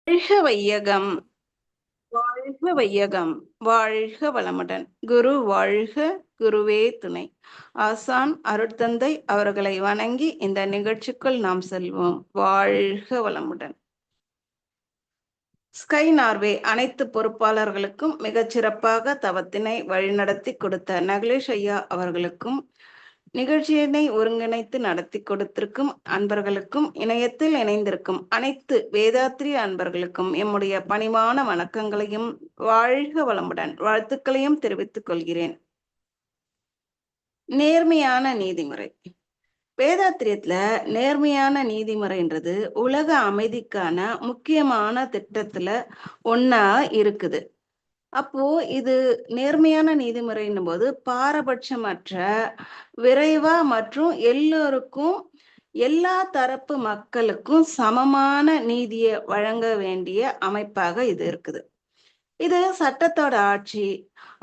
வாழ்க வையகம், வாழ்க வையகம், வாழ்க வளமுடன். குரு வாழ்க, குருவே துணை. ஆசான் அருட்தந்தை அவர்களை வணங்கி இந்த நிகழ்ச்சிக்குள் நாம் செல்வோம். வாழ்க வளமுடன். ஸ்கை நார்வே அனைத்து பொறுப்பாளர்களுக்கும் மிகச்சிறப்பாக தவத்தினை வழிநடத்தி கொடுத்த நகலேஷ் ஐயா அவர்களுக்கும், நிகழ்ச்சியினை ஒருங்கிணைத்து நடத்தி கொடுத்திருக்கும் அன்பர்களுக்கும், இணையத்தில் இணைந்திருக்கும் அனைத்து வேதாத்திரி அன்பர்களுக்கும் எம்முடைய பணிவான வணக்கங்களையும் வாழ்க வளமுடன் வாழ்த்துக்களையும் தெரிவித்துக் கொள்கிறேன். நேர்மையான நீதிமுறை. வேதாத்திரியத்துல நேர்மையான நீதிமுறைன்றது உலக அமைதிக்கான முக்கியமான திட்டத்துல ஒன்னா இருக்குது. அப்போ இது நேர்மையான நீதிமுறைன்னும் போது பாரபட்சமற்ற, விரைவா மற்றும் எல்லோருக்கும், எல்லா தரப்பு மக்களுக்கும் சமமான நீதியை வழங்க வேண்டிய அமைப்பாக இது இருக்குது. இது சட்டத்தோட ஆட்சி.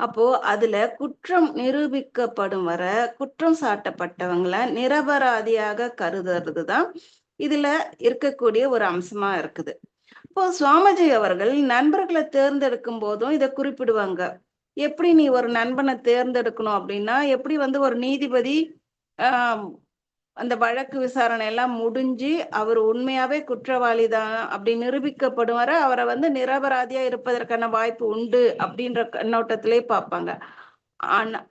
அப்போ அதுல குற்றம் நிரூபிக்கப்படும் வர குற்றம் சாட்டப்பட்டவங்களை நிரபராதியாக கருதுறது தான் இதுல இருக்கக்கூடிய ஒரு அம்சமா இருக்குது. இப்போ சுவாமிஜி அவர்கள் நண்பர்களை தேர்ந்தெடுக்கும் போதும் இதை குறிப்பிடுவாங்க. எப்படி நீ ஒரு நண்பனை தேர்ந்தெடுக்கணும் அப்படின்னா, எப்படி ஒரு நீதிபதி அந்த வழக்கு விசாரணை எல்லாம் முடிஞ்சு அவர் உண்மையாவே குற்றவாளி தான் அப்படி நிரூபிக்கப்படும் வரை அவரை நிரபராதியா இருப்பதற்கான வாய்ப்பு உண்டு அப்படின்ற கண்ணோட்டத்திலே பார்ப்பாங்க.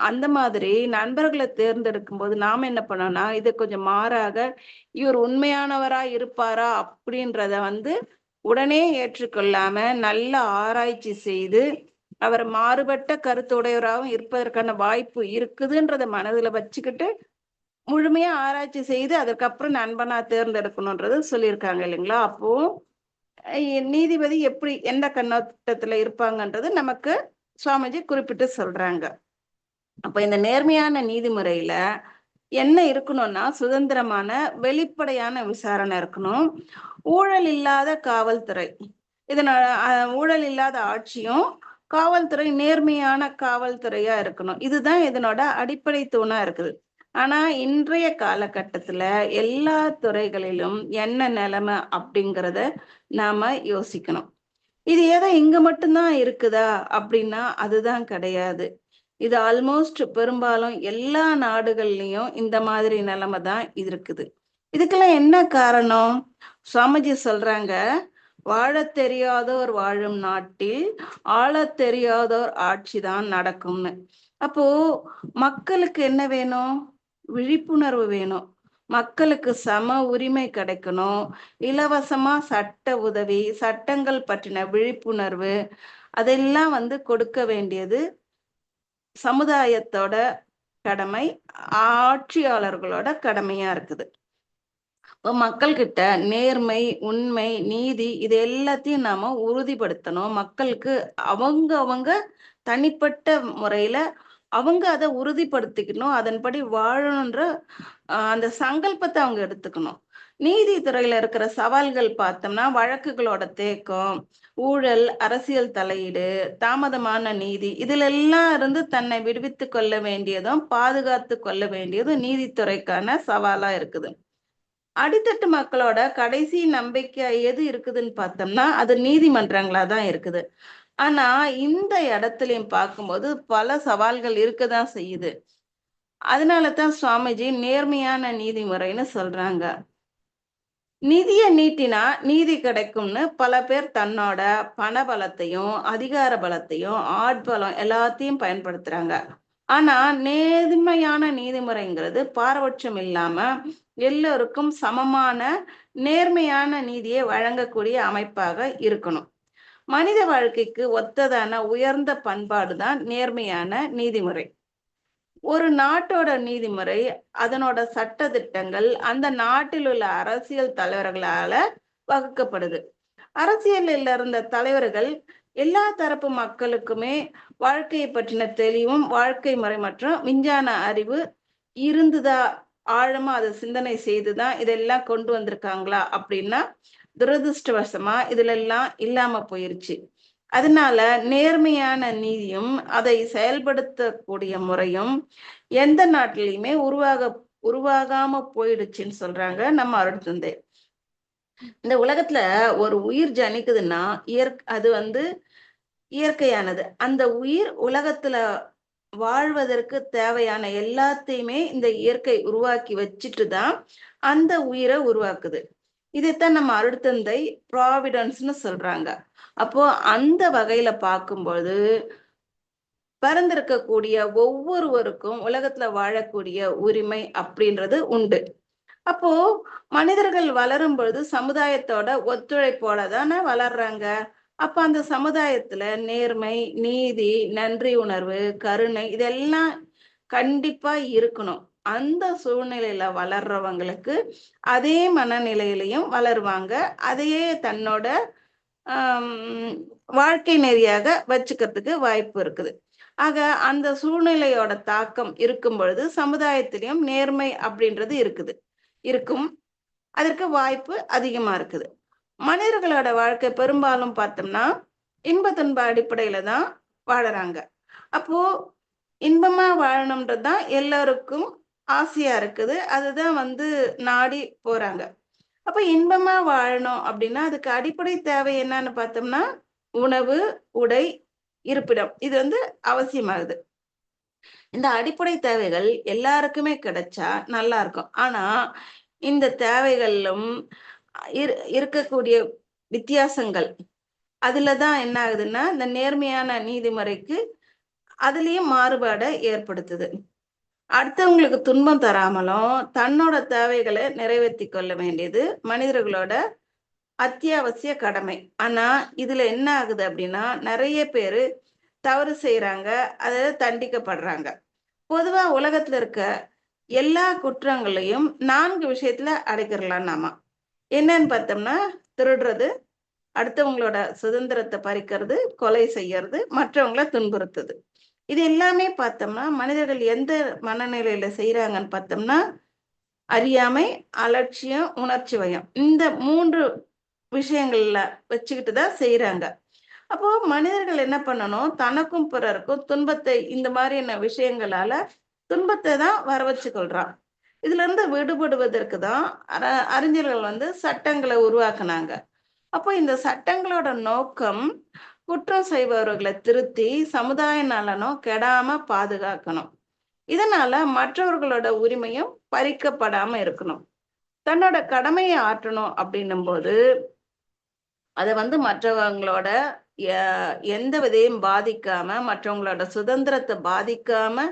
அந்த மாதிரி நண்பர்களை தேர்ந்தெடுக்கும் போது நாம என்ன பண்ணோம்னா, இது கொஞ்சம் மாறாக, இவர் உண்மையானவரா இருப்பாரா அப்படின்றத உடனே ஏற்றுக்கொள்ளாம நல்ல ஆராய்ச்சி செய்து அவர் மாறுபட்ட கருத்துடையவராகவும் இருப்பதற்கான வாய்ப்பு இருக்குதுன்றத மனதுல வச்சுக்கிட்டு முழுமையா ஆராய்ச்சி செய்து அதுக்கப்புறம் நண்பனா தேர்ந்தெடுக்கணும்ன்றது சொல்லியிருக்காங்க இல்லைங்களா. அப்போ நீதிபதி எப்படி எந்த கண்ணோட்டத்துல இருப்பாங்கன்றது நமக்கு சுவாமிஜி குறிப்பிட்டு சொல்றாங்க. அப்ப இந்த நேர்மையான நீதிமுறையில என்ன இருக்கணும்னா, சுதந்திரமான வெளிப்படையான விசாரணை இருக்கணும், ஊழல் இல்லாத காவல்துறை, இதனால ஊழல் இல்லாத ஆட்சியும், காவல்துறை நேர்மையான காவல்துறையா இருக்கணும். இதுதான் இதனோட அடிப்படை தூணா இருக்குது. ஆனா இன்றைய காலகட்டத்துல எல்லா துறைகளிலும் என்ன நிலைமை அப்படிங்கிறத நாம யோசிக்கணும். இது ஏதோ இங்க மட்டும்தான் இருக்குதா அப்படின்னா அதுதான் கிடையாது. இது ஆல்மோஸ்ட் பெரும்பாலும் எல்லா நாடுகள்லயும் இந்த மாதிரி நிலைமை தான் இருக்குது. இதுக்கெல்லாம் என்ன காரணம்? சுவாமிஜி சொல்றாங்க, வாழத் தெரியாதோர் வாழும் நாட்டில் ஆளத் தெரியாதோர் ஆட்சிதான் நடக்கும்னு. அப்போ மக்களுக்கு என்ன வேணும்? விழிப்புணர்வு வேணும். மக்களுக்கு சம உரிமை கிடைக்கணும், இலவசமா சட்ட உதவி, சட்டங்கள் பற்றின விழிப்புணர்வு, அதெல்லாம் கொடுக்க வேண்டியது சமுதாயத்தோட கடமை, ஆட்சியாளர்களோட கடமையா இருக்குது. மக்கள் கிட்ட நேர்மை, உண்மை, நீதி இது எல்லாத்தையும் நாம உறுதிப்படுத்தணும். மக்களுக்கு அவங்க தனிப்பட்ட முறையில அவங்க அதை உறுதிப்படுத்திக்கணும், அதன்படி வாழணுன்ற அந்த சங்கல்பத்தை அவங்க எடுத்துக்கணும். நீதித்துறையில இருக்கிற சவால்கள் பார்த்தோம்னா, வழக்குகளோட தேக்கம், ஊழல், அரசியல் தலையீடு, தாமதமான நீதி, இதுல எல்லாம் இருந்து தன்னை விடுவித்து கொள்ள வேண்டியதும் பாதுகாத்து கொள்ள வேண்டியதும் நீதித்துறைக்கான சவாலா இருக்குது. அடித்தட்டு மக்களோட கடைசி நம்பிக்கை எது இருக்குதுன்னு பார்த்தோம்னா அது நீதிமன்றங்களா தான் இருக்குது. ஆனா இந்த இடத்துலயும் பார்க்கும்போது பல சவால்கள் இருக்கதான் செய்யுது. அதனாலதான் சுவாமிஜி நேர்மையான நீதிமுறைன்னு சொல்றாங்க. நிதிய நீட்டினா நீதி கிடைக்கும்னு பல பேர் தன்னோட பண பலத்தையும், அதிகார பலத்தையும், ஆட்பலம் எல்லாத்தையும் பயன்படுத்துறாங்க. ஆனா நேர்மையான நீதிமுறைங்கிறது பாரபட்சம் இல்லாம எல்லோருக்கும் சமமான நேர்மையான நீதியை வழங்கக்கூடிய அமைப்பாக இருக்கணும். மனித வாழ்க்கைக்கு ஒத்ததான உயர்ந்த பண்பாடுதான் நேர்மையான நீதிமுறை. ஒரு நாட்டோட நீதிமுறை, அதனோட சட்ட திட்டங்கள் அந்த நாட்டில் உள்ள அரசியல் தலைவர்களால வகுக்கப்படுது. அரசியலில் இருந்த தலைவர்கள் எல்லா தரப்பு மக்களுக்குமே வாழ்க்கையை பற்றின தெளிவும், வாழ்க்கை முறை மற்றும் விஞ்ஞான அறிவு இருந்துதா, ஆழமா அதை சிந்தனை செய்துதான் இதெல்லாம் கொண்டு வந்திருக்காங்களா அப்படின்னா துரதிருஷ்டவசமா இதுல எல்லாம் இல்லாம போயிருச்சு. அதனால நேர்மையான நீதியும் அதை செயல்படுத்தக்கூடிய முறையும் எந்த நாட்டிலையுமே உருவாகாம போயிடுச்சுன்னு சொல்றாங்க நம்ம அருட்தந்தை. இந்த உலகத்துல ஒரு உயிர் ஜனிக்குதுன்னா அது இயற்கையானது. அந்த உயிர் உலகத்துல வாழ்வதற்கு தேவையான எல்லாத்தையுமே இந்த இயற்கை உருவாக்கி வச்சுட்டு தான் அந்த உயிரை உருவாக்குது. இதைத்தான் நம்ம அருட்தந்தை ப்ராவிடன்ஸ்னு சொல்றாங்க. அப்போ அந்த வகையில பார்க்கும்போது பிறந்திருக்கக்கூடிய ஒவ்வொருவருக்கும் உலகத்துல வாழக்கூடிய உரிமை அப்படின்றது உண்டு. அப்போ மனிதர்கள் வளரும் பொழுது சமுதாயத்தோட ஒத்துழைப்போட தானே வளர்றாங்க. அப்ப அந்த சமுதாயத்துல நேர்மை, நீதி, நன்றி உணர்வு, கருணை இதெல்லாம் கண்டிப்பா இருக்கணும். அந்த சூழ்நிலையில வளர்றவங்களுக்கு அதே மனநிலையிலையும் வளருவாங்க. அதையே தன்னோட வாழ்க்கை நெறியாக வச்சுக்கிறதுக்கு வாய்ப்பு இருக்குது. ஆக அந்த சூழ்நிலையோட தாக்கம் இருக்கும் பொழுது சமுதாயத்திலையும் நேர்மை அப்படின்றது இருக்கும். அதற்கு வாய்ப்பு அதிகமா இருக்குது. மனிதர்களோட வாழ்க்கை பெரும்பாலும் பார்த்தோம்னா இன்ப துன்ப அடிப்படையில தான் வாழறாங்க. அப்போ இன்பமா வாழணும்ன்றதுதான் எல்லாருக்கும் ஆசையா இருக்குது. அதுதான் நாடி போறாங்க. அப்ப இன்பமா வாழணும் அப்படின்னா அதுக்கு அடிப்படை தேவை என்னன்னு பார்த்தோம்னா உணவு, உடை, இருப்பிடம். இது அவசியமாகுது. இந்த அடிப்படை தேவைகள் எல்லாருக்குமே கிடைச்சா நல்லா இருக்கும். ஆனா இந்த தேவைகளிலும் இருக்கக்கூடிய வித்தியாசங்கள் அதுலதான் என்ன ஆகுதுன்னா இந்த நேர்மையான நீதிமுறைக்கு அதுலயும் மாறுபாடை ஏற்படுத்துது. அடுத்தவங்களுக்கு துன்பம் தராமலும் தன்னோட தேவைகளை நிறைவேற்றி கொள்ள வேண்டியது மனிதர்களோட அத்தியாவசிய கடமை. ஆனா இதுல என்ன ஆகுது அப்படின்னா நிறைய பேரு தவறு செய்யறாங்க, அதை தண்டிக்கப்படுறாங்க. பொதுவா உலகத்துல இருக்க எல்லா குற்றங்களையும் 4 விஷயத்துல அடைக்கிறலாம் நாம. என்னன்னு பார்த்தோம்னா திருடுறது, அடுத்தவங்களோட சுதந்திரத்தை பறிக்கிறது, கொலை செய்யறது, மற்றவங்களை துன்புறுத்துது. இது எல்லாமே பார்த்தோம்னா மனிதர்கள் எந்த மனநிலையில செய்யறாங்கன்னு பார்த்தோம்னா அறியாமை, அலட்சியம், உணர்ச்சி வயம். இந்த 3 விஷயங்கள்ல வச்சுக்கிட்டு தான் செய்யறாங்க. அப்போ மனிதர்கள் என்ன பண்ணணும், தனக்கும் பிறருக்கும் துன்பத்தை இந்த மாதிரியான விஷயங்களால துன்பத்தை தான் வர வச்சு கொள்றான். இதுல இருந்து விடுபடுவதற்கு தான் அறிஞர்கள் சட்டங்களை உருவாக்குனாங்க. அப்போ இந்த சட்டங்களோட நோக்கம் குற்றம் செய்பவர்களை திருத்தி சமுதாய நலனும் கெடாம பாதுகாக்கணும். இதனால மற்றவர்களோட உரிமையும் பறிக்கப்படாம இருக்கணும். தன்னோட கடமையை ஆற்றணும் அப்படின்னும் போது அதை மற்றவங்களோட எந்த விதையும் பாதிக்காம மற்றவங்களோட சுதந்திரத்தை பாதிக்காம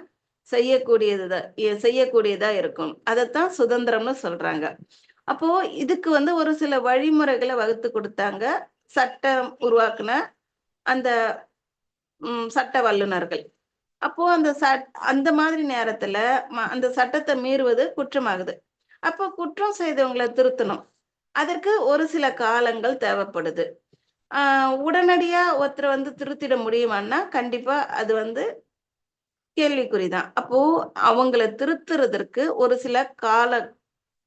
செய்யக்கூடியதா இருக்கும். அதைத்தான் சுதந்திரம்னு சொல்றாங்க. அப்போ இதுக்கு ஒரு சில வழிமுறைகளை வகுத்து கொடுத்தாங்க சட்டம் உருவாக்குன அந்த சட்ட வல்லுநர்கள். அப்போ அந்த மாதிரி நேரத்துல அந்த சட்டத்தை மீறுவது குற்றமாகுது. அப்போ குற்றம் செய்தவங்களை திருத்தணும். அதற்கு ஒரு சில காலங்கள் தேவைப்படுது. உடனடியா ஒருத்தர் திருத்திட முடியுமான்னா கண்டிப்பா அது கேள்விக்குறிதான். அப்போ அவங்கள திருத்துறதற்கு ஒரு சில கால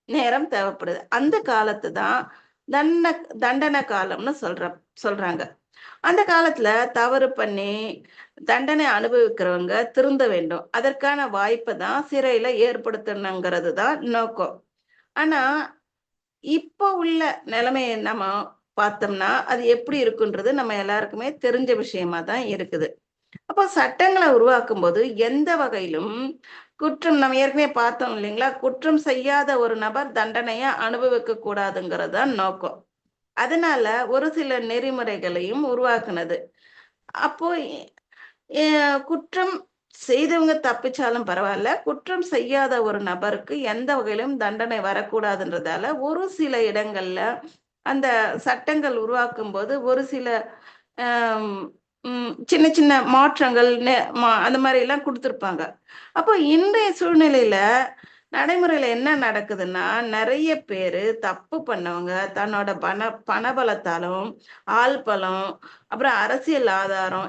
நேரம் தேவைப்படுது. அந்த காலத்தை தான் தண்டனை காலம்னு சொல்றாங்க. அந்த காலத்துல தவறு பண்ணி தண்டனை அனுபவிக்கிறவங்க திருந்த வேண்டும். அதற்கான வாய்ப்பை தான் சிறையில ஏற்படுத்தணுங்கிறது தான் நோக்கம். ஆனா இப்போ உள்ள நிலைமையை நம்ம பார்த்தோம்னா அது எப்படி இருக்குன்றது நம்ம எல்லாருக்குமே தெரிஞ்ச விஷயமா தான் இருக்குது. அப்போ சட்டங்களை உருவாக்கும் போது எந்த வகையிலும் குற்றம் நம்ம ஏற்கனவே பார்த்தோம் இல்லைங்களா, குற்றம் செய்யாத ஒரு நபர் தண்டனையை அனுபவிக்க கூடாதுங்கிறது தான் நோக்கம். அதனால ஒரு சில நெறிமுறைகளையும் உருவாக்குனது. அப்போ குற்றம் செய்தவங்க தப்பிச்சாலும் பரவாயில்ல, குற்றம் செய்யாத ஒரு நபருக்கு எந்த வகையிலும் தண்டனை வரக்கூடாதுன்றதால ஒரு சில இடங்கள்ல அந்த சட்டங்கள் உருவாக்கும் போது ஒரு சில சின்ன சின்ன மாற்றங்கள் அந்த மாதிரி எல்லாம் கொடுத்துருப்பாங்க. அப்போ இன்றைய சூழ்நிலையில நடைமுறையில என்ன நடக்குதுன்னா நிறைய பேரு தப்பு பண்ணவங்க தன்னோட பணபலத்தாலும் ஆள் பலம் அப்புறம் அரசியல் ஆதாரம்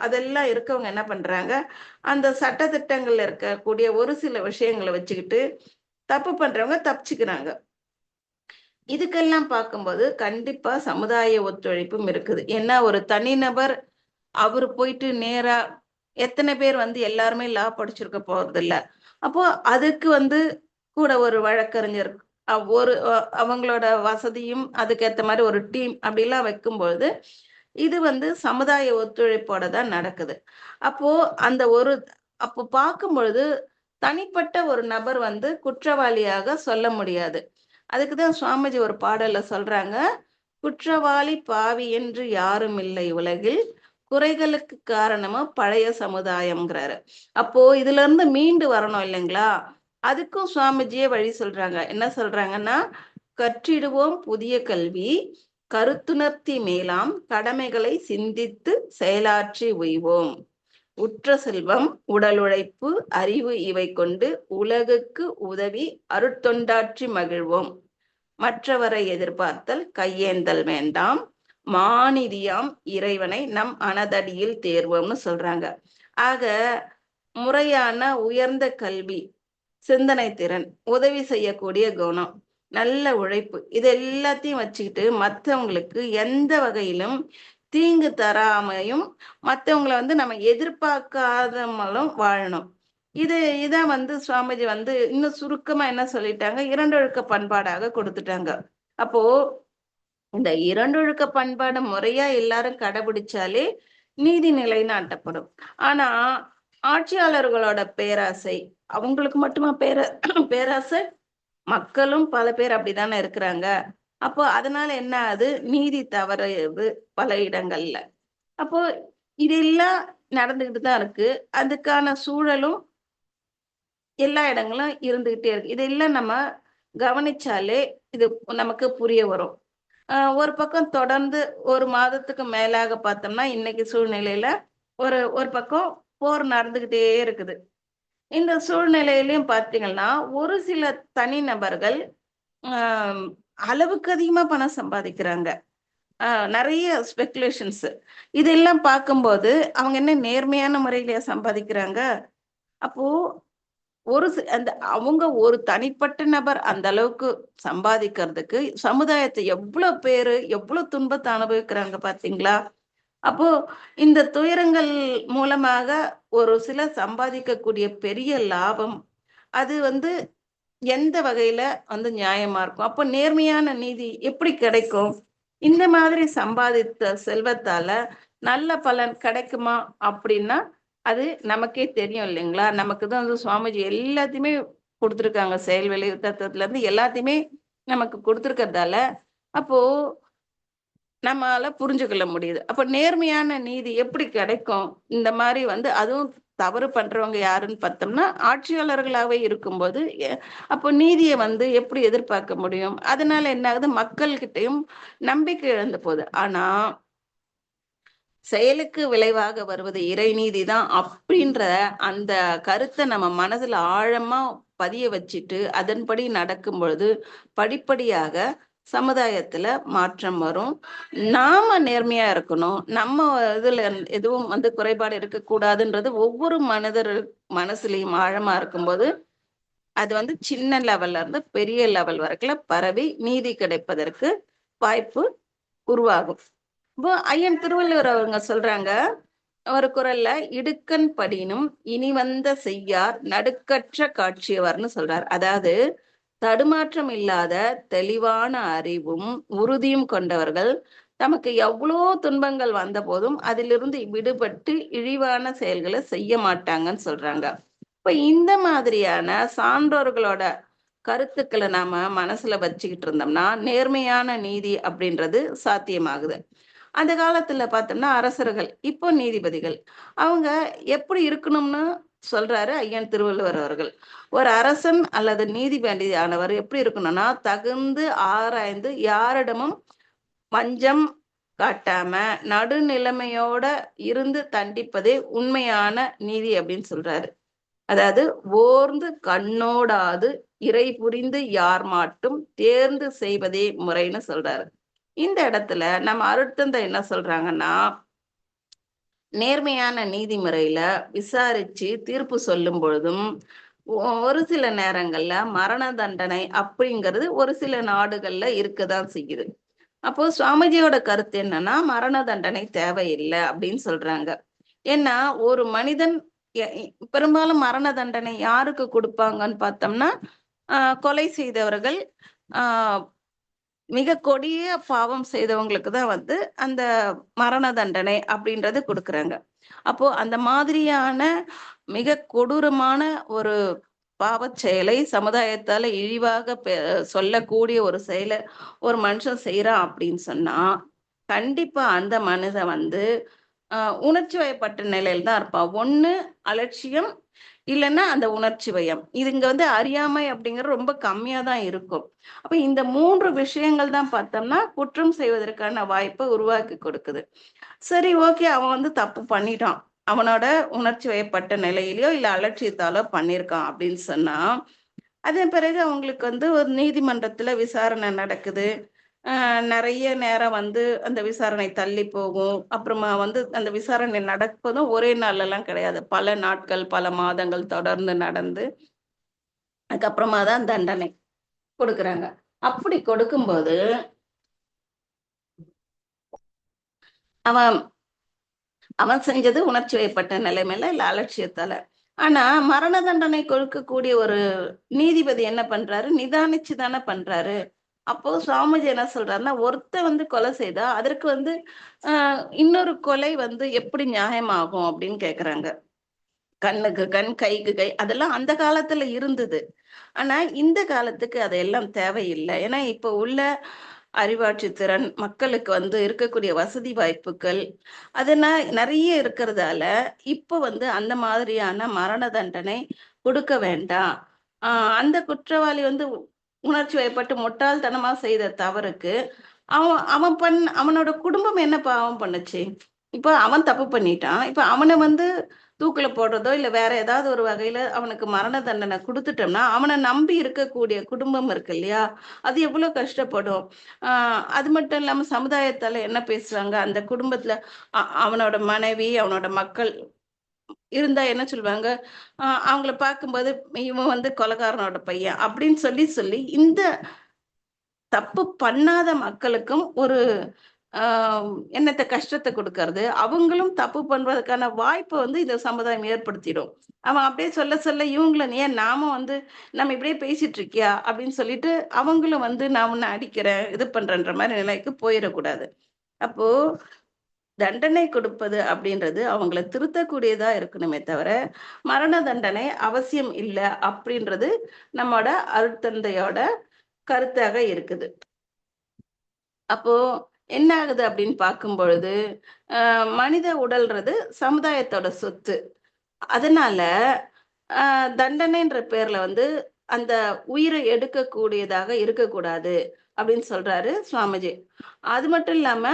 அதெல்லாம் இருக்கவங்க என்ன பண்றாங்க, அந்த சட்ட திட்டங்கள்ல இருக்கக்கூடிய ஒரு சில விஷயங்களை வச்சுக்கிட்டு தப்பு பண்றவங்க தப்பிச்சுக்கிறாங்க. இதுக்கெல்லாம் பார்க்கும்போது கண்டிப்பா சமுதாய ஒத்துழைப்பும் இருக்குது. ஏன்னா ஒரு தனிநபர் அவரு போயிட்டு நேரா எத்தனை பேர் எல்லாருமே லா படிச்சிருக்க போறது இல்ல. அப்போ அதுக்கு கூட ஒரு வழக்கறிஞர் அவங்களோட வசதியும் அதுக்கேற்ற மாதிரி ஒரு டீம் அப்படிலாம் வைக்கும்பொழுது இது வந்து சமுதாய ஒத்துழைப்போட தான் நடக்குது. அப்போ அந்த ஒரு அப்போ பார்க்கும் பொழுது தனிப்பட்ட ஒரு நபர் வந்து குற்றவாளியாக சொல்ல முடியாது. அதுக்குதான் சுவாமிஜி ஒரு பாடல்ல சொல்றாங்க, குற்றவாளி பாவி என்று யாரும் இல்லை உலகில், குறைகளுக்கு காரணமா பழைய சமுதாயம்ங்கிறாரு. அப்போ இதுல இருந்து மீண்டு வரணும் இல்லைங்களா? அதுக்கும் சுவாமிஜியே வழி சொல்றாங்க. என்ன சொல்றாங்கன்னா, கற்றிடுவோம் புதிய கல்வி, கருத்துணர்த்தி மேலாம் கடமைகளை சிந்தித்து செயலாற்றி உய்வோம். உற்ற செல்வம் உடல் உழைப்பு அறிவு இவை கொண்டு உலகுக்கு உதவி அருட்தொண்டாற்றி மகிழ்வோம். மற்றவரை எதிர்பார்த்தல் கையேந்தல் வேண்டாம், மாநிதியாம் இறைவனை நம் அனதடியில் தேர்வோம்னு சொல்றாங்க. ஆக முறையான உயர்ந்த கல்வி, சிந்தனை திறன், உதவி செய்யக்கூடிய குணம், நல்ல உழைப்பு, இது எல்லாத்தையும் வச்சுக்கிட்டு மற்றவங்களுக்கு எந்த வகையிலும் தீங்கு தராமையும் மற்றவங்களை வந்து நம்ம எதிர்பார்க்காதமலும் வாழணும். இதான் வந்து சுவாமிஜி வந்து இன்னும் சுருக்கமா என்ன சொல்லிட்டாங்க, இரண்டொழுக்க பண்பாடாக கொடுத்துட்டாங்க. அப்போ இந்த இரண்டொழுக்க பண்பாடு முறையா எல்லாரும் கடைபிடிச்சாலே நீதி நிலைநாட்டப்படும். ஆனா ஆட்சியாளர்களோட பேராசை, அவங்களுக்கு மட்டுமா பேராசை, மக்களும் பல பேர் அப்படித்தானே இருக்கிறாங்க. அப்போ அதனால என்ன ஆகுது, நீதி தவறுது பல இடங்கள்ல. அப்போ இதெல்லாம் நடந்துகிட்டு தான் இருக்கு. அதுக்கான சூழலும் எல்லா இடங்களும் இருந்துகிட்டே இருக்கு. இதெல்லாம் நம்ம கவனிச்சாலே இது நமக்கு புரிய வரும். ஒரு பக்கம் தொடர்ந்து ஒரு மாதத்துக்கு மேலாக பார்த்தோம்னா இன்னைக்கு சூழ்நிலையில ஒரு ஒரு பக்கம் போர் நடந்துகிட்டே இருக்குது. இந்த சூழ்நிலையிலையும் பார்த்தீங்கன்னா ஒரு சில தனிநபர்கள் அளவுக்கு அதிகமா பணம் சம்பாதிக்கிறாங்க. நிறைய ஸ்பெகுலேஷன்ஸ். இதெல்லாம் பார்க்கும்போது அவங்க என்ன நேர்மையான முறையில சம்பாதிக்கிறாங்க? அப்போ அவங்க ஒரு தனிப்பட்ட நபர் அந்த அளவுக்கு சம்பாதிக்கிறதுக்கு சமுதாயத்தை எவ்வளவு பேரு எவ்வளவு துன்பத்தை அனுபவிக்கிறாங்க பாத்தீங்களா? அப்போ இந்த துயரங்கள் மூலமாக ஒரு சிலர் சம்பாதிக்கக்கூடிய பெரிய லாபம் அது வந்து எந்த வகையில வந்து நியாயமா இருக்கும்? அப்போ நேர்மையான நீதி எப்படி கிடைக்கும்? இந்த மாதிரி சம்பாதித்த செல்வத்தால நல்ல பலன் கிடைக்குமா அப்படின்னா அது நமக்கே தெரியும் இல்லைங்களா? நமக்கு தான் வந்து சுவாமிஜி எல்லாத்தையுமே கொடுத்துருக்காங்க. செயல் விளைவு தத்துவத்துல இருந்து எல்லாத்தையுமே நமக்கு கொடுத்துருக்கிறதால அப்போ நம்மளால புரிஞ்சுக்கொள்ள முடியுது. அப்ப நேர்மையான நீதி எப்படி கிடைக்கும்? இந்த மாதிரி வந்து அதுவும் தவறு பண்றவங்க யாருன்னு பார்த்தோம்னா ஆட்சியாளர்களாவே இருக்கும்போது அப்போ நீதியை வந்து எப்படி எதிர்பார்க்க முடியும்? அதனால என்ன ஆகுது, மக்கள்கிட்டையும் நம்பிக்கை இழந்து போகுது. ஆனா செயலுக்கு விளைவாக வருவது இறைநீதி தான் அப்படின்ற அந்த கருத்தை நம்ம மனதுல ஆழமா பதிய வச்சுட்டு அதன்படி நடக்கும் பொழுது படிப்படியாக சமுதாயத்துல மாற்றம் வரும். நாம நேர்மையா இருக்கணும், நம்ம இதுல எதுவும் வந்து குறைபாடு இருக்கக்கூடாதுன்றது ஒவ்வொரு மனிதர் மனசுலயும் ஆழமா இருக்கும்போது அது வந்து சின்ன லெவல்ல இருந்து பெரிய லெவல் வரைக்கும் பரவி நீதி கிடைப்பதற்கு வாய்ப்பு உருவாகும். இப்போ ஐயன் திருவள்ளுவர் அவங்க சொல்றாங்க ஒரு குரல்ல, இடுக்கண் படினும் இனி வந்த செய்யார் நடுக்கற்ற காட்சியவர்னு சொல்றார். அதாவது தடுமாற்றம் இல்லாத தெளிவான அறிவும் உறுதியும் கொண்டவர்கள் தமக்கு எவ்வளோ துன்பங்கள் வந்த போதும் அதிலிருந்து விடுபட்டு இழிவான செயல்களை செய்ய மாட்டாங்கன்னு சொல்றாங்க. இப்ப இந்த மாதிரியான சான்றோர்களோட கருத்துக்களை நாம மனசுல வச்சுக்கிட்டு இருந்தோம்னா நேர்மையான நீதி அப்படின்றது சாத்தியமாகுது. அந்த காலத்துல பார்த்தோம்னா அரசர்கள், இப்போ நீதிபதிகள், அவங்க எப்படி இருக்கணும்னு சொல்றாரு ஐயன் திருவள்ளுவர் அவர்கள். ஒரு அரசன் அல்லது நீதிபதி ஆனவர் எப்படி இருக்கணும்னா தகுந்து ஆராய்ந்து யாரிடமும் வஞ்சம் காட்டாம நடுநிலைமையோட இருந்து தண்டிப்பதே உண்மையான நீதி அப்படின்னு சொல்றாரு. அதாவது ஓர்ந்து கண்ணோடாது இறை புரிந்து யார் மாட்டும் தேர்ந்து செய்வதே முறைன்னு சொல்றாரு. இந்த இடத்துல நம்ம அருட்தந்தை என்ன சொல்றாங்கன்னா, நேர்மையான நீதிமுறையில விசாரிச்சு தீர்ப்பு சொல்லும் பொழுதும் ஒரு சில நேரங்கள்ல மரண தண்டனை அப்படிங்கிறது ஒரு சில நாடுகள்ல இருக்கதான் செய்யுது. அப்போ சுவாமிஜியோட கருத்து என்னன்னா மரண தண்டனை தேவையில்லை அப்படின்னு சொல்றாங்க. ஏன்னா ஒரு மனிதன் பெரும்பாலும் மரண தண்டனை யாருக்கு கொடுப்பாங்கன்னு பார்த்தோம்னா கொலை செய்தவர்கள், ஆஹ் மிக கொடிய பாவம் செய்தவங்களுக்கு தான் வந்து அந்த மரண தண்டனை அப்படின்றது கொடுக்குறாங்க. அப்போ அந்த மாதிரியான மிக கொடூரமான ஒரு பாவச் செயலை சமுதாயத்தால இழிவாக சொல்லக்கூடிய ஒரு செயலை ஒரு மனுஷன் செய்யறான் அப்படின்னு சொன்னா, கண்டிப்பா அந்த மனிதன் வந்து உணர்ச்சி வயப்பட்ட நிலையில தான் இருப்பான். ஒண்ணு அலட்சியம், இல்லைன்னா அந்த உணர்ச்சி வயம். இது இங்க வந்து அறியாமை அப்படிங்கிறது ரொம்ப கம்மியா தான் இருக்கும். அப்ப இந்த 3 விஷயங்கள் தான் பார்த்தோம்னா, குற்றம் செய்வதற்கான வாய்ப்பை உருவாக்கி கொடுக்குது. சரி, ஓகே, அவன் வந்து தப்பு பண்ணிட்டான். அவனோட உணர்ச்சி வயப்பட்ட நிலையிலயோ, இல்ல அலட்சியத்தாலோ பண்ணியிருக்கான் அப்படின்னு சொன்னா, அதன் பிறகு அவங்களுக்கு வந்து ஒரு நீதிமன்றத்துல விசாரணை நடக்குது. நெறைய நேரம் வந்து அந்த விசாரணை தள்ளி போகும். அப்புறமா வந்து அந்த விசாரணை நடப்பதும் ஒரே நாள்லலாம் கிடையாது. பல நாட்கள், பல மாதங்கள் தொடர்ந்து நடந்து, அதுக்கப்புறமா தான் தண்டனை கொடுக்குறாங்க. அப்படி கொடுக்கும்போது, அவன் அவன் செஞ்சது உணர்ச்சி வயப்பட்ட நிலைமையில, இல்ல அலட்சியத்தால. ஆனா, மரண தண்டனை கொடுக்கக்கூடிய ஒரு நீதிபதி என்ன பண்றாரு? நிதானிச்சு தானே பண்றாரு. அப்போ சுவாமிஜி என்ன சொல்றாருன்னா, ஒருத்தன் வந்து கொலை செய்தா, அதற்கு வந்து இன்னொரு கொலை வந்து எப்படி நியாயமாகும் அப்படின்னு கேக்குறாங்க. கண்ணுக்கு கண், கைக்கு கை, அதெல்லாம் அந்த காலத்துல இருந்தது. ஆனா, இந்த காலத்துக்கு அதெல்லாம் தேவையில்ல. ஏன்னா, இப்ப உள்ள அறிவாட்சி திறன், மக்களுக்கு வந்து இருக்கக்கூடிய வசதி வாய்ப்புகள், அதெல்லாம் நெறைய இருக்கிறதால, இப்ப வந்து அந்த மாதிரியான மரண தண்டனை குடுக்க வேண்டாம். அ அந்த குற்றவாளி வந்து உணர்ச்சி வயப்பட்டு முட்டாள்தனமா செய்த தவறுக்கு, அவன் அவன் அவனோட குடும்பம் என்ன பாவம் பண்ணுச்சு? இப்ப அவன் தப்பு பண்ணிட்டான். இப்ப அவன வந்து தூக்குல போடுறதோ, இல்ல வேற ஏதாவது ஒரு வகையில அவனுக்கு மரண தண்டனை குடுத்துட்டோம்னா, அவன நம்பி இருக்கக்கூடிய குடும்பம் இருக்கு இல்லையா? அது எவ்வளோ கஷ்டப்படும். ஆ அது மட்டும் இல்லாம சமுதாயத்தால என்ன பேசுவாங்க? அந்த குடும்பத்துல அவனோட மனைவி, அவனோட மக்கள் இருந்தா என்ன சொல்லுவாங்க? அவங்கள பார்க்கும்போது, இவன் வந்து கொலைகாரனோட பையன் அப்படின்னு சொல்லி சொல்லி, இந்த தப்பு பண்ணாத மக்களுக்கும் ஒரு ஆ என்னத்த கஷ்டத்த குடுக்கறது. அவங்களும் தப்பு பண்றதுக்கான வாய்ப்ப வந்து இந்த சமுதாயம் ஏற்படுத்திடும். அவன் அப்படியே சொல்ல சொல்ல இவங்களும் ஏன் நாம வந்து நம்ம இப்படியே பேசிட்டு இருக்கியா? அப்படின்னு சொல்லிட்டு அவங்களும் வந்து நான் உன்ன அடிக்கிறேன், இது பண்றேன்ற மாரி நிலைக்கு போயிறக்கூடாது. அப்போ தண்டனை கொடுப்பது அப்படின்றது அவங்கள திருத்தக்கூடியதா இருக்கணுமே தவிர, மரண தண்டனை அவசியம் இல்ல அப்படின்றது நம்மோட அருட்தந்தையோட கருத்தாக இருக்குது. அப்போ என்ன ஆகுது அப்படின்னு பார்க்கும் பொழுது, மனித உடல்றது சமுதாயத்தோட சொத்து. அதனால அ தண்டனைன்ற பேர்ல வந்து அந்த உயிரை எடுக்கக்கூடியதாக இருக்கக்கூடாது அப்படின்னு சொல்றாரு சுவாமிஜி. அது மட்டும் இல்லாம,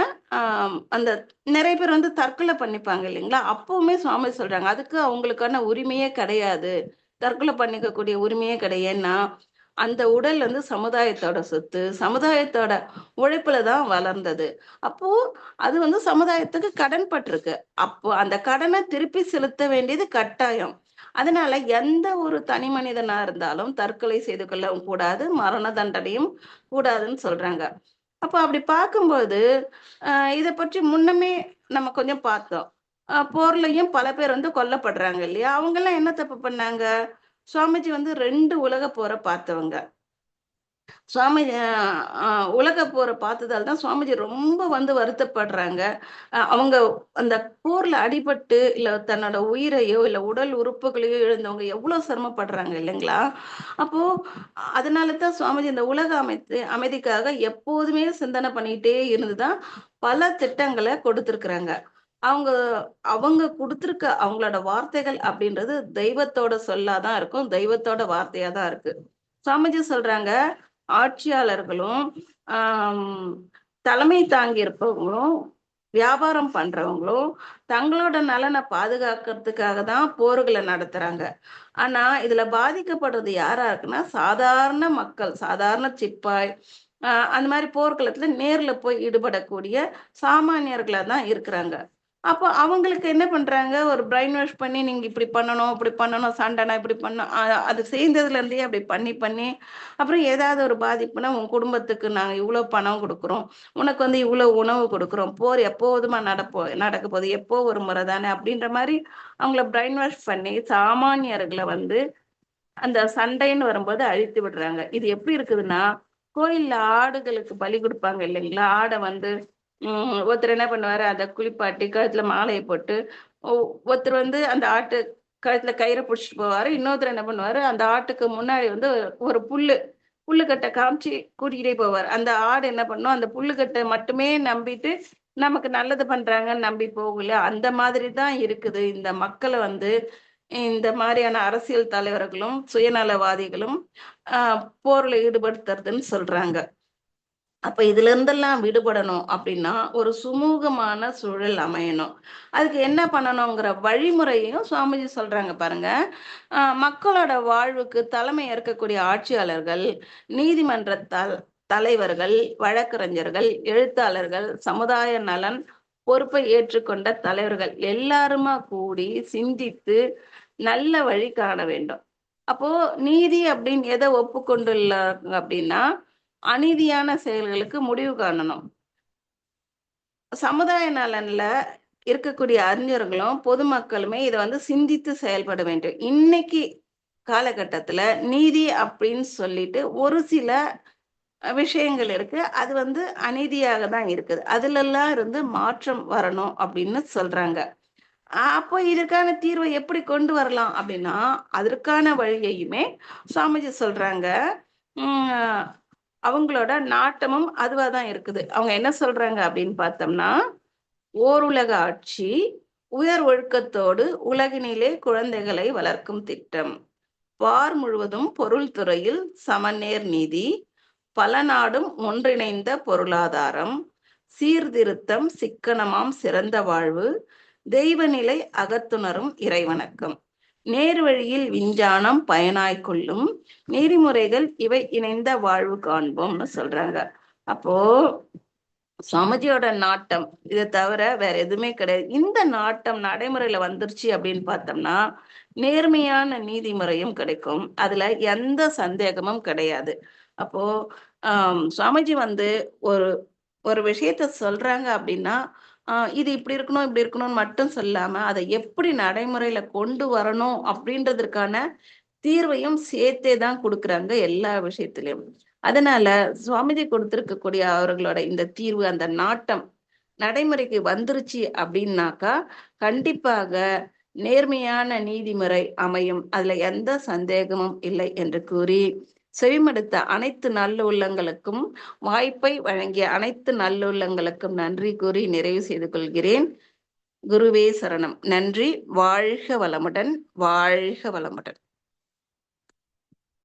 அந்த நெறைய பேர் வந்து தற்கொலை பண்ணிப்பாங்க இல்லைங்களா? அப்பவுமே சுவாமி சொல்றாங்க, அதுக்கு அவங்களுக்கான உரிமையே கிடையாது. தற்கொலை பண்ணிக்கக்கூடிய உரிமையே கிடையாது. ஏன்னா, அந்த உடல் வந்து சமுதாயத்தோட சொத்து. சமுதாயத்தோட உழைப்புல தான் வளர்ந்தது. அப்போ அது வந்து சமுதாயத்துக்கு கடன் பட்டிருக்கு. அப்போ அந்த கடன திருப்பி செலுத்த வேண்டியது கட்டாயம். அதனால எந்த ஒரு தனி மனிதனா இருந்தாலும் தற்கொலை செய்து கொள்ளவும் கூடாது. மரண தண்டனையும் கூடாதுன்னு சொல்றாங்க. அப்ப அப்படி பார்க்கும்போது, அ இத பற்றி முன்னமே நம்ம கொஞ்சம் பார்த்தோம். போர்லயும் பல பேர் வந்து கொல்லப்படுறாங்க இல்லையா? அவங்கலாம் என்ன தப்பு பண்ணாங்க? சுவாமிஜி வந்து 2 உலக போர பார்த்தவங்க. சுவாமிஜி அ உலகப் போர பார்த்ததால தான் சுவாமிஜி ரொம்ப வந்து வருத்தப்படுறாங்க. அவங்க அந்த போர்ல அடிபட்டு, இல்ல தன்னோட உயிரையோ, இல்ல உடல் உறுப்புகளையோ இழந்தவங்க எவ்வளோ சிரமப்படுறாங்க இல்லைங்களா? அப்போ அதனால தான் சுவாமிஜி இந்த உலக அமைதிக்காக எப்போதுமே சிந்தனை பண்ணிட்டே இருந்து தான் பல திட்டங்கள கொடுத்திருக்கிறாங்க. அவங்க அவங்க குடுத்திருக்க அவங்களோட வார்த்தைகள் அப்படின்றது தெய்வத்தோட சொல்லா தான் இருக்கும். தெய்வத்தோட வார்த்தையா தான் இருக்கு. சுவாமிஜி சொல்றாங்க, ஆட்சியாளர்களும், ஆம் தலைமை தாங்கி இருப்பவங்களும், வியாபாரம் பண்றவங்களும் தங்களோட நலன பாதுகாக்கிறதுக்காக தான் போர்கள நடத்துறாங்க. ஆனா, இதுல பாதிக்கப்படுறது யாரா இருக்குன்னா, சாதாரண மக்கள், சாதாரண சிப்பாய், அந்த மாரி போர்க்களத்துல நேர்ல போய் ஈடுபடக்கூடிய சாமானியர்களா தான் இருக்கிறாங்க. அப்போ அவங்களுக்கு என்ன பண்றாங்க, ஒரு பிரெயின் வாஷ் பண்ணி, நீங்க இப்படி பண்ணணும், அப்படி பண்ணணும், சண்டைனா இப்படி பண்ணணும். அது சேர்ந்ததுலேருந்தே அப்படி பண்ணி பண்ணி, அப்புறம் ஏதாவது ஒரு பாதிப்புனா, உன் குடும்பத்துக்கு நாங்க இவ்ளோ பணம் குடுக்குறோம். உனக்கு வந்து இவ்ளோ உணவு குடுக்குறோம். போர் எப்போதுமா நடக்க போகுது. எப்போ ஒரு முறை தானே அப்படின்ற மாரி அவங்கள பிரெயின் வாஷ் பண்ணி சாமானியர்கள வந்து அந்த சண்டைன்னு வரும்போது அழித்து விடுறாங்க. இது எப்படி இருக்குதுன்னா, கோயில்ல ஆடுகளுக்கு பலி கொடுப்பாங்க இல்லைங்களா? ஆடை வந்து ஒருத்தர் என்ன பண்ணுவாரு, அத குளிப்பாட்டி கழுத்துல மாலைய போட்டு, ஒ ஒருத்தர் வந்து அந்த ஆட்டு கழுத்துல கயிற புடிச்சிட்டு போவாரு. இன்னொருத்தர் என்ன பண்ணுவாரு, அந்த ஆட்டுக்கு முன்னாடி வந்து ஒரு புல்லுக்கட்ட காமிச்சு கூட்டிக்கிட்டே போவாரு. அந்த ஆடு என்ன பண்ணும், அந்த புல்லுக்கட்ட மட்டுமே நம்பிட்டு, நமக்கு நல்லது பண்றாங்கன்னு நம்பி போகும் இல்லையா? அந்த மாதிரி தான் இருக்குது. இந்த மக்கள வந்து இந்த மாரியான அரசியல் தலைவர்களும், சுயநலவாதிகளும் அ போர்ல ஈடுபடுத்துறதுன்னு சொல்றாங்க. அப்ப இதுல இருந்தெல்லாம் விடுபடணும் அப்படின்னா, ஒரு சுமூகமான சூழல் அமையணும். அதுக்கு என்ன பண்ணணுங்கிற வழிமுறையையும் சுவாமிஜி சொல்றாங்க பாருங்க. மக்களோட வாழ்வுக்கு தலைமை ஏற்கக்கூடிய ஆட்சியாளர்கள், நீதிமன்ற தலைவர்கள், வழக்கறிஞர்கள், எழுத்தாளர்கள், சமுதாய நலன் பொறுப்பை ஏற்றுக்கொண்ட தலைவர்கள் எல்லாருமா கூடி சிந்தித்து நல்ல வழி காண வேண்டும். அப்போ நீதி அப்படின்னு எதை ஒப்புக்கொண்டுள்ளாங்க அப்படின்னா, அநீதியான செயல்களுக்கு முடிவு காணணும். சமுதாய நலன்ல இருக்கக்கூடிய அறிஞர்களும், பொதுமக்களுமே இத வந்து சிந்தித்து செயல்பட வேண்டும். இன்னைக்கு காலகட்டத்துல நீதி அப்படின்னு சொல்லிட்டு ஒரு சில விஷயங்கள் இருக்கு. அது வந்து அநீதியாக தான் இருக்குது. அதுலலாம் இருந்து மாற்றம் வரணும் அப்படின்னு சொல்றாங்க. அப்போ இதுக்கான தீர்வை எப்படி கொண்டு வரலாம் அப்படின்னா, அதற்கான வழியையுமே சுவாமிஜி சொல்றாங்க. ம் அவங்களோட நாட்டமும் அதுவா தான் இருக்குது. அவங்க என்ன சொல்றாங்க அப்படின்னு பார்த்தோம்னா, ஓருலக ஆட்சி, உயர் ஒழுக்கத்தோடு உலகினிலே குழந்தைகளை வளர்க்கும் திட்டம். பார் முழுவதும் பொருள் துறையில் சமநேர் நீதி, பல நாடும் ஒன்றிணைந்த பொருளாதாரம், சீர்திருத்தம், சிக்கனமாம் சிறந்த வாழ்வு, தெய்வநிலை அகத்துணரும் இறைவணக்கம். நேர்வழியில் விஞ்ஞானம் பயனாய்க் கொள்ளும் நெறிமுறைகள் இவை இணைந்த வாழ்வு காண்போம்னு சொல்றாங்க. அப்போ சுவாமிஜியோட நாட்டம் இதை தவிர வேற எதுவுமே கிடையாது. இந்த நாட்டம் நடைமுறையில வந்துருச்சு அப்படின்னு பார்த்தோம்னா, நேர்மையான நீதிமுறையும் கிடைக்கும். அதுல எந்த சந்தேகமும் கிடையாது. அப்போ சுவாமிஜி வந்து ஒரு ஒரு விஷயத்த சொல்றாங்க அப்படின்னா, இது இப்படி இருக்கணும், இப்படி இருக்கணும்னு மட்டும் சொல்லாம, அதை எப்படி நடைமுறையில கொண்டு வரணும் அப்படின்றதற்கான தீர்வையும் சேர்த்தே தான் குடுக்குறாங்க எல்லா விஷயத்திலயும். அதனால சுவாமிஜி கொடுத்திருக்கக்கூடிய அவர்களோட இந்த தீர்வு, அந்த நாட்டம் நடைமுறைக்கு வந்துருச்சு அப்படின்னாக்கா, கண்டிப்பாக நேர்மையான நீதிமுறை அமையும். அதுல எந்த சந்தேகமும் இல்லை என்று கூறி, செவிமடுத்த அனைத்து நல்லுள்ளங்களுக்கும், வாய்ப்பை வழங்கிய அனைத்து நல்லுள்ளங்களுக்கும் நன்றி கூறி நிறைவு செய்து கொள்கிறேன். குருவே சரணம். நன்றி. வாழ்க வளமுடன். வாழ்க வளமுடன்.